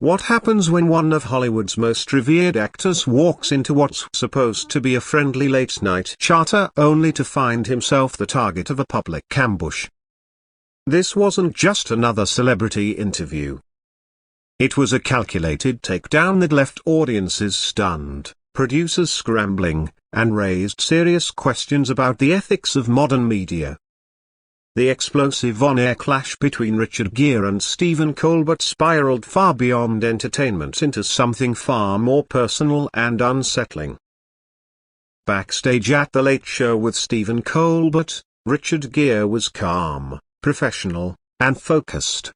What happens when one of Hollywood's most revered actors walks into what's supposed to be a friendly late-night charter only to find himself the target of a public ambush? This wasn't just another celebrity interview. It was a calculated takedown that left audiences stunned, producers scrambling, and raised serious questions about the ethics of modern media. The explosive on-air clash between Richard Gere and Stephen Colbert spiraled far beyond entertainment into something far more personal and unsettling. Backstage at The Late Show with Stephen Colbert, Richard Gere was calm, professional, and focused.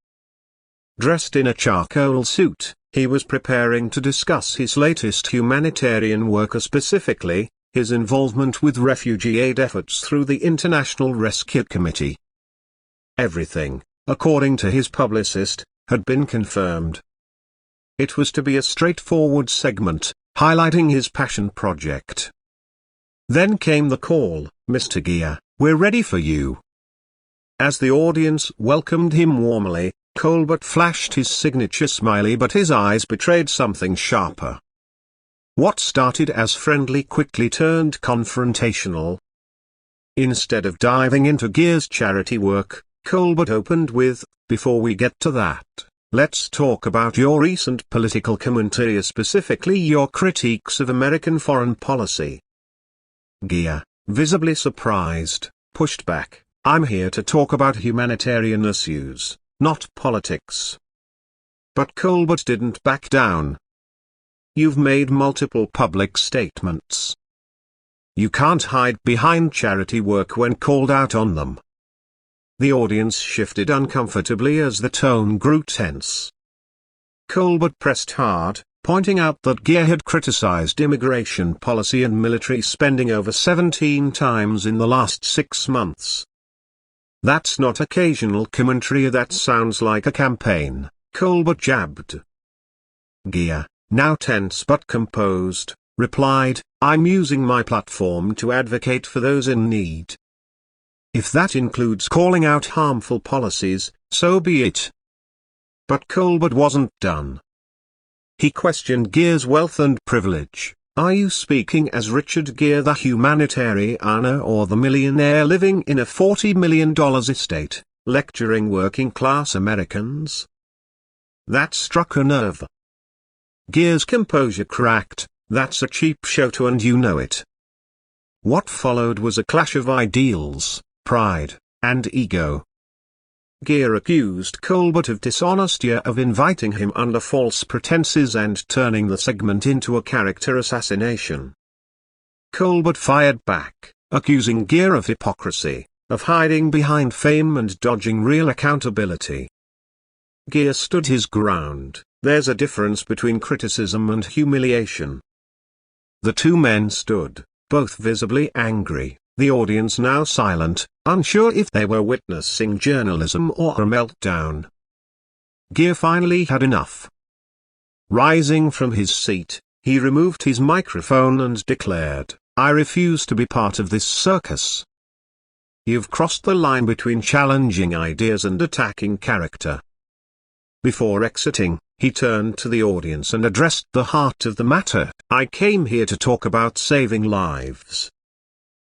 Dressed in a charcoal suit, he was preparing to discuss his latest humanitarian work, specifically, his involvement with refugee aid efforts through the International Rescue Committee. Everything, according to his publicist, had been confirmed. It was to be a straightforward segment, highlighting his passion project. Then came the call, "Mr. Gere, we're ready for you." As the audience welcomed him warmly, Colbert flashed his signature smiley, but his eyes betrayed something sharper. What started as friendly quickly turned confrontational. Instead of diving into Gere's charity work, Colbert opened with, "Before we get to that, let's talk about your recent political commentary, specifically your critiques of American foreign policy." Gere, visibly surprised, pushed back, "I'm here to talk about humanitarian issues, not politics." But Colbert didn't back down. "You've made multiple public statements. You can't hide behind charity work when called out on them." The audience shifted uncomfortably as the tone grew tense. Colbert pressed hard, pointing out that Gere had criticized immigration policy and military spending over 17 times in the last 6 months. "That's not occasional commentary, that sounds like a campaign," Colbert jabbed. Gere, now tense but composed, replied, "I'm using my platform to advocate for those in need. If that includes calling out harmful policies, so be it." But Colbert wasn't done. He questioned Gere's wealth and privilege. "Are you speaking as Richard Gere, the humanitarian, or the millionaire living in a $40 million estate, lecturing working-class Americans?" That struck a nerve. Gere's composure cracked. "That's a cheap show and you know it." What followed was a clash of ideals, pride, and ego. Gere accused Colbert of dishonesty, of inviting him under false pretenses and turning the segment into a character assassination. Colbert fired back, accusing Gere of hypocrisy, of hiding behind fame and dodging real accountability. Gere stood his ground. "There's a difference between criticism and humiliation." The two men stood, both visibly angry, the audience now silent, unsure if they were witnessing journalism or a meltdown. Gere finally had enough. Rising from his seat, he removed his microphone and declared, "I refuse to be part of this circus. You've crossed the line between challenging ideas and attacking character." Before exiting, he turned to the audience and addressed the heart of the matter. "I came here to talk about saving lives.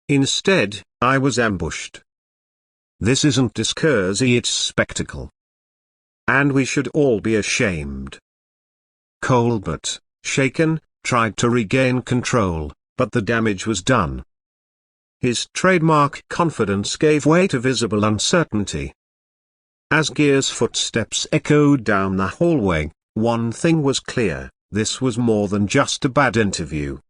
Instead, I was ambushed. This isn't discourse, it's spectacle. And we should all be ashamed." Colbert, shaken, tried to regain control, but the damage was done. His trademark confidence gave way to visible uncertainty. As Gere's footsteps echoed down the hallway, one thing was clear: this was more than just a bad interview.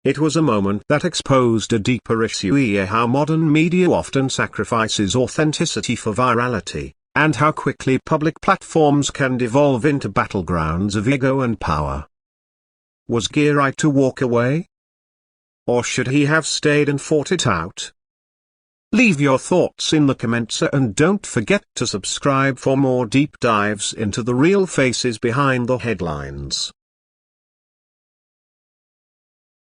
It was a moment that exposed a deeper issue: how modern media often sacrifices authenticity for virality, and how quickly public platforms can devolve into battlegrounds of ego and power. Was Gere right to walk away? Or should he have stayed and fought it out? Leave your thoughts in the comments and don't forget to subscribe for more deep dives into the real faces behind the headlines.